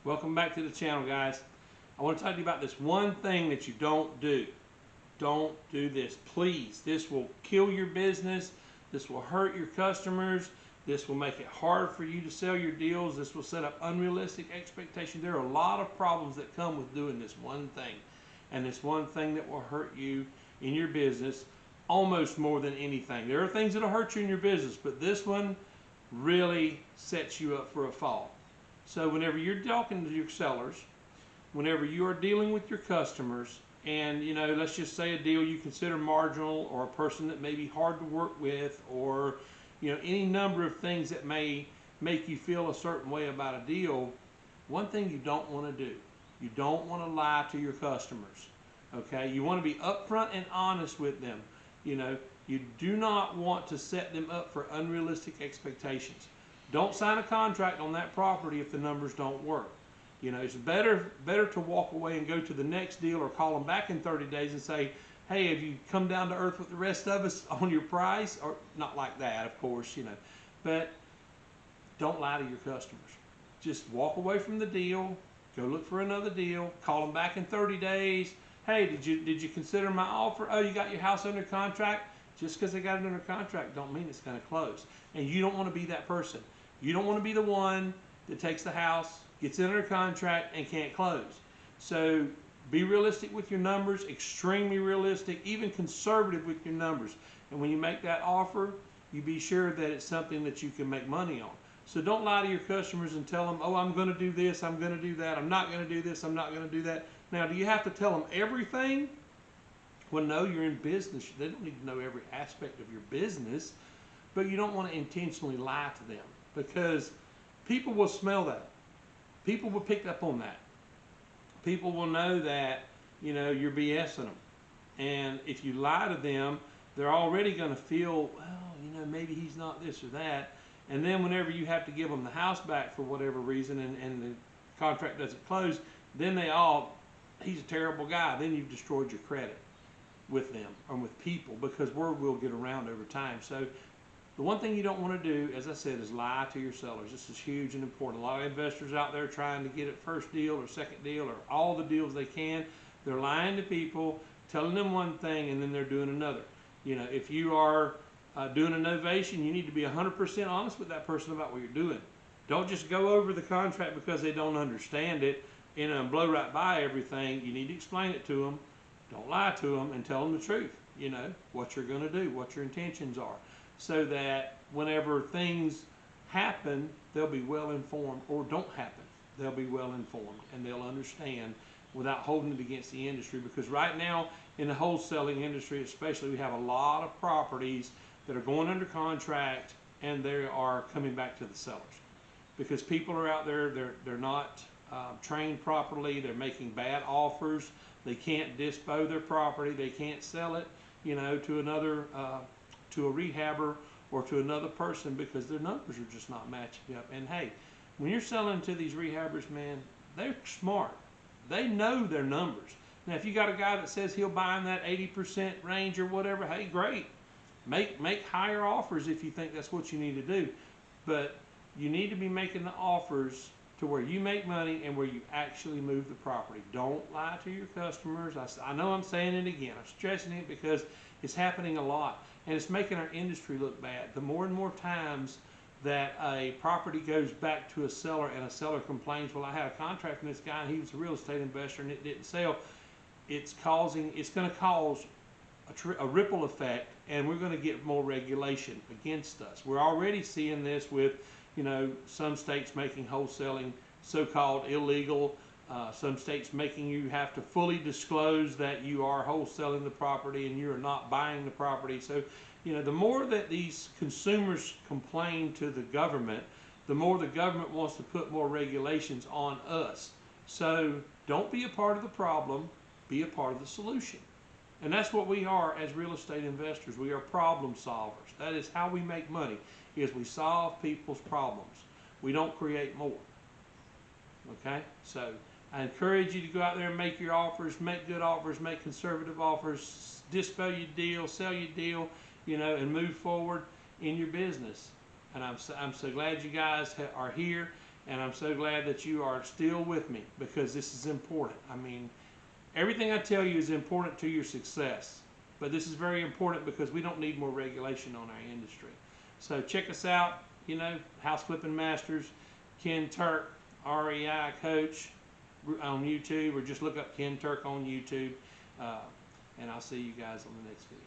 Welcome back to the channel, guys. I want to talk to you about this one thing that you don't do. Don't do this, please. This will kill your business. This will hurt your customers. This will make it hard for you to sell your deals. This will set up unrealistic expectations. There are a lot of problems that come with doing this one thing. And this one thing that will hurt you in your business almost more than anything. There are things that will hurt you in your business, but this one really sets you up for a fall. So whenever you're talking to your sellers, whenever you are dealing with your customers, and let's just say a deal you consider marginal, or a person that may be hard to work with, or any number of things that may make you feel a certain way about a deal, one thing you don't want to do, you don't want to lie to your customers. Okay, you want to be upfront and honest with them. You do not want to set them up for unrealistic expectations. Don't sign a contract on that property if the numbers don't work. It's better to walk away and go to the next deal, or call them back in 30 days and say, hey, have you come down to earth with the rest of us on your price? Or not like that, of course, but don't lie to your customers. Just walk away from the deal, go look for another deal, call them back in 30 days. Hey, did you consider my offer? Oh, you got your house under contract? Just because they got it under contract don't mean it's going to close. And you don't want to be that person. You don't want to be the one that takes the house, gets it under contract, and can't close. So be realistic with your numbers, extremely realistic, even conservative with your numbers. And when you make that offer, you be sure that it's something that you can make money on. So don't lie to your customers and tell them, oh, I'm going to do this, I'm going to do that, I'm not going to do this, I'm not going to do that. Now, do you have to tell them everything? Well, no, you're in business. They don't need to know every aspect of your business, but you don't want to intentionally lie to them, because people will smell that. People will pick up on that. People will know that, you're BSing them. And if you lie to them, they're already going to feel, well, maybe he's not this or that. And then whenever you have to give them the house back for whatever reason, and the contract doesn't close, then he's a terrible guy. Then you've destroyed your credit with them, or with people, because word will get around over time. So the one thing you don't want to do, as I said, is lie to your sellers. This is huge and important. A lot of investors out there trying to get it first deal or second deal or all the deals they can, they're lying to people, telling them one thing, and then they're doing another. If you are doing a novation, you need to be 100% honest with that person about what you're doing. Don't just go over the contract because they don't understand it, and blow right by everything. You need to explain it to them. Don't lie to them, and tell them the truth. What you're going to do, what your intentions are, so that whenever things happen, they'll be well informed, or don't happen, they'll be well informed, and they'll understand without holding it against the industry. Because right now in the wholesaling industry especially, we have a lot of properties that are going under contract, and they are coming back to the sellers because people are out there, they're not trained properly, they're making bad offers, they can't dispose their property, they can't sell it to another to a rehabber or to another person, because their numbers are just not matching up. And hey, when you're selling to these rehabbers, man, they're smart. They know their numbers. Now, if you got a guy that says he'll buy in that 80% range or whatever, hey, great. Make higher offers if you think that's what you need to do. But you need to be making the offers to where you make money and where you actually move the property. Don't lie to your customers. I know I'm saying it again. I'm stressing it because it's happening a lot, and it's making our industry look bad. The more and more times that a property goes back to a seller, and a seller complains, well, I had a contract from this guy and he was a real estate investor and it didn't sell, it's going to cause a ripple effect, and we're going to get more regulation against us. We're already seeing this with some states making wholesaling so-called illegal, some states making you have to fully disclose that you are wholesaling the property and you are not buying the property. So the more that these consumers complain to the government, the more the government wants to put more regulations on us. So don't be a part of the problem, be a part of the solution. And that's what we are as real estate investors. We are problem solvers. That is how we make money, is we solve people's problems. We don't create more. Okay? So I encourage you to go out there and make your offers, make good offers, make conservative offers, dispel your deal, sell your deal, and move forward in your business. And I'm so glad you guys are here. And I'm so glad that you are still with me, because this is important. I mean, everything I tell you is important to your success, but this is very important because we don't need more regulation on our industry. So check us out, you know, House Flipping Masters, Ken Turk, REI Coach on YouTube, or just look up Ken Turk on YouTube. And I'll see you guys on the next video.